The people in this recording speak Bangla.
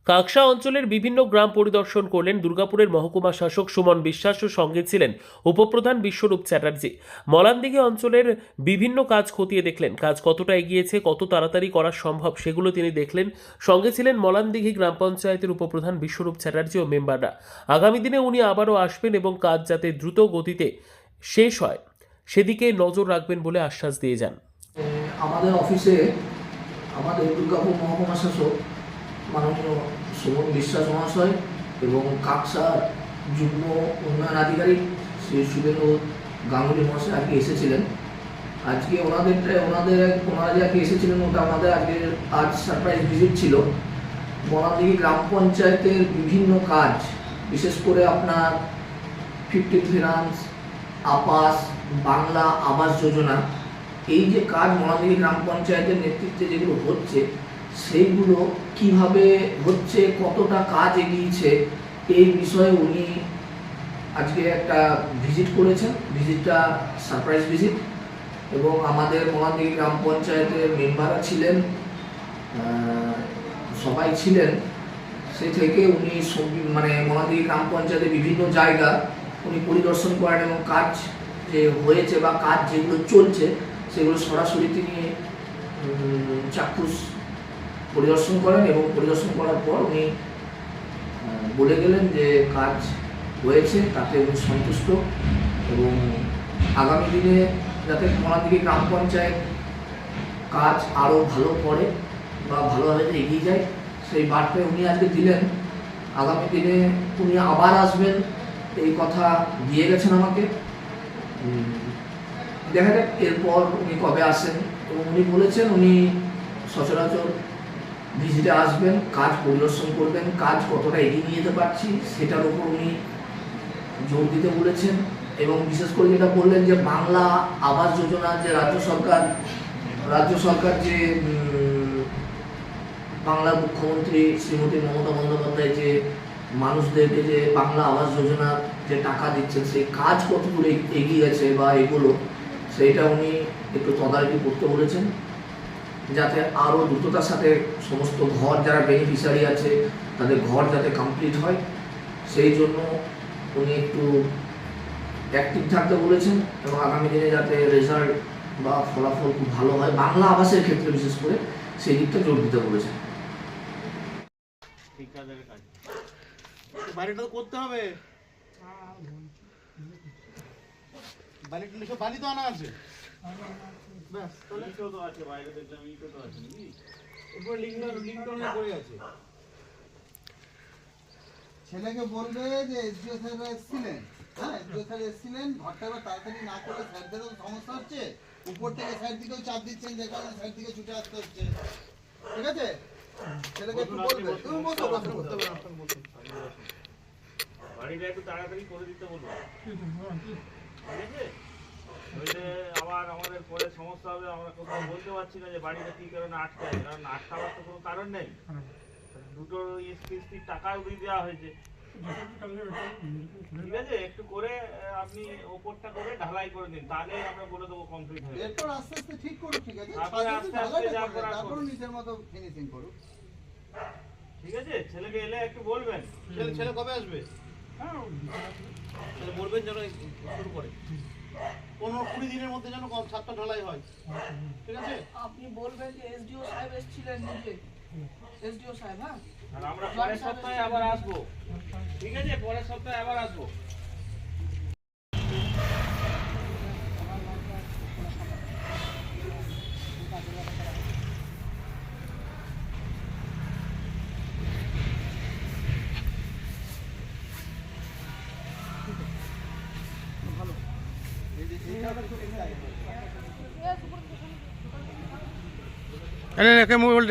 কাকসা অঞ্চলের বিভিন্ন গ্রাম পরিদর্শন করলেন দুর্গাপুরের মহকুমা শাসক সুমন বিশ্বাস ও সঙ্গে ছিলেন উপপ্রধান বিশ্বরূপ চ্যাটার্জি। মলানদিঘি অঞ্চলের বিভিন্ন কাজ খতিয়ে দেখলেন, কাজ কতটা এগিয়েছে, কত তাড়াতাড়ি করা সম্ভব সেগুলো তিনি দেখলেন। সঙ্গে ছিলেন মলানদিঘি গ্রাম পঞ্চায়েতের উপপ্রধান বিশ্বরূপ চ্যাটার্জি ও মেম্বাররা। আগামী দিনে উনি আবারও আসবেন এবং কাজ যাতে দ্রুত গতিতে শেষ হয় সেদিকে নজর রাখবেন বলে আশ্বাস দিয়ে যান। আমাদের অফিসে আমাদের দুর্গাপুর মহকুমা শাসক মাননীয় সুমন বিশ্বাস মহাশয় এবং কাকসার যুগ্ম উন্নয়ন আধিকারিক শ্রী শুভেন্দু গাঙ্গুলি মহাশয় আজকে এসেছিলেন। আজকে ওনারা যে আজকে এসেছিলেন ওটা আমাদের আজ সারপ্রাইজ ভিজিট ছিল। মলানদিঘি গ্রাম পঞ্চায়েতের বিভিন্ন কাজ, বিশেষ করে আপনার 15 ফিনান্স, আবাস, বাংলা আবাস যোজনা, এই যে কাজ মলানদিঘি গ্রাম পঞ্চায়েতের নেতৃত্বে যেগুলো হচ্ছে সেইগুলো কিভাবে হচ্ছে, কতটা কাজ এগিয়েছে, এই বিষয়ে উনি আজকে একটা ভিজিট করেছেন। ভিজিটটা সারপ্রাইজ ভিজিট এবং আমাদের মলানদিঘি গ্রাম পঞ্চায়েতের মেম্বাররা ছিলেন, সবাই ছিলেন। সে থেকে উনি মলানদিঘি গ্রাম পঞ্চায়েতের বিভিন্ন জায়গা উনি পরিদর্শন করেন এবং কাজ যে হয়েছে বা কাজ যেগুলো চলছে সেগুলো সরাসরি তিনি চাক্ষুষ পরিদর্শন করেন এবং পরিদর্শন করার পর উনি বলে গেলেন যে কাজ হয়েছে, তাতে উনি সন্তুষ্ট এবং আগামী দিনে যাতে মলানদিঘি গ্রাম পঞ্চায়েত কাজ আরও ভালো করে বা ভালোভাবে এগিয়ে যায় সেই বার্তা উনি আজকে দিলেন। আগামী দিনে উনি আবার আসবেন এই কথা দিয়ে গেছেন আমাকে। দেখা যাক এরপর উনি কবে আসেন এবং উনি বলেছেন উনি সচরাচর ভিজিটে আসবেন, কাজ পরিদর্শন করবেন, কাজ কতটা এগিয়ে নিয়ে যেতে পারছি সেটার উপর উনি জোর দিতে বলেছেন। এবং বিশেষ করে যেটা বললেন যে বাংলা আবাস যোজনা, যে রাজ্য সরকার যে বাংলার মুখ্যমন্ত্রী শ্রীমতী মমতা বন্দ্যোপাধ্যায় যে মানুষদেরকে যে বাংলা আবাস যোজনা যে টাকা দিচ্ছেন সেই কাজ কত দূরে এগিয়ে গেছে বা এগুলো সেইটা উনি একটু তদারকি করতে বলেছেন, যাতে আরও দ্রুততার সাথে সমস্ত ঘর যারা বেনিফিশিয়ারি আছে তাদের ঘর যাতে কমপ্লিট হয় সেই জন্য উনি একটু অ্যাক্টিভ থাকতে বলেছেন এবং আগামী দিনে যাতে রেজাল্ট বা ফলাফল খুব ভালো হয় বাংলা আবাসের ক্ষেত্রে বিশেষ করে সেই দিকটা জোর দিতে বলেছেন। বাড়িটা তো করতে হবে, বালি তো আনা আছে, ব্যাস তাহলে তো আছে, বাইরে দেখলাম ইটো তো আছে নাকি, উপরে লিংটন পড়ে আছে। ছেলেকে বলবে যে এসডিও স্যার এসেছিলেন, এসডিও স্যার এসেছিলেন, ঘরটা এবার তাড়াতাড়ি না করে স্যারদেরও সমস্যা হচ্ছে, উপর থেকে স্যার দিকেও চাপ দিচ্ছেন যে কারণে স্যার দিকে ছুটে আসতে হচ্ছে। ঠিক আছে, ছেলেকে একটু বলবে, তুমি বলতে কথা বলতে হবে, আপনার বলতে বাড়িটা একটু তাড়াতাড়ি করে দিতে বলবো, ঠিক আছে? নইলে আবার আমাদের পরে সমস্যা হবে, আমরা কোথাও বলতে পারছি না যে বাড়িটা কি কারণে আটকায়, কারণ আটকাবার তো কোনো কারণ নেই। দুটো কিস্তির টাকাও দিয়ে দেওয়া হয়েছে, ঠিক আছে? একটু করে আপনি ওপরটা করে ঢালাই করে দিন, তাহলে আমরা বলে দেবো কমপ্লিট হয়ে। এরপর আস্তে আস্তে ঠিক করুন, ঠিক আছে? তারপরে আস্তে আস্তে যা করার তারপর নিজের মতো ফিনিশিং করুন, ঠিক আছে? ছেলেকে এলে একটু বলবেন। ছেলে কবে আসবে? বলবেন যেন শুরু করে 15-20 দিনের মধ্যে যেন ছাদটা ঢালাই হয়, ঠিক আছে? আপনি বলবেন যে এসডিও সাহেব এসেছিলেন নিজে, এসডিও সাহেব, হ্যাঁ, আর আমরা পরের সপ্তাহে আবার আসবো, ঠিক আছে? পরের সপ্তাহে আবার আসবো। মোবাইল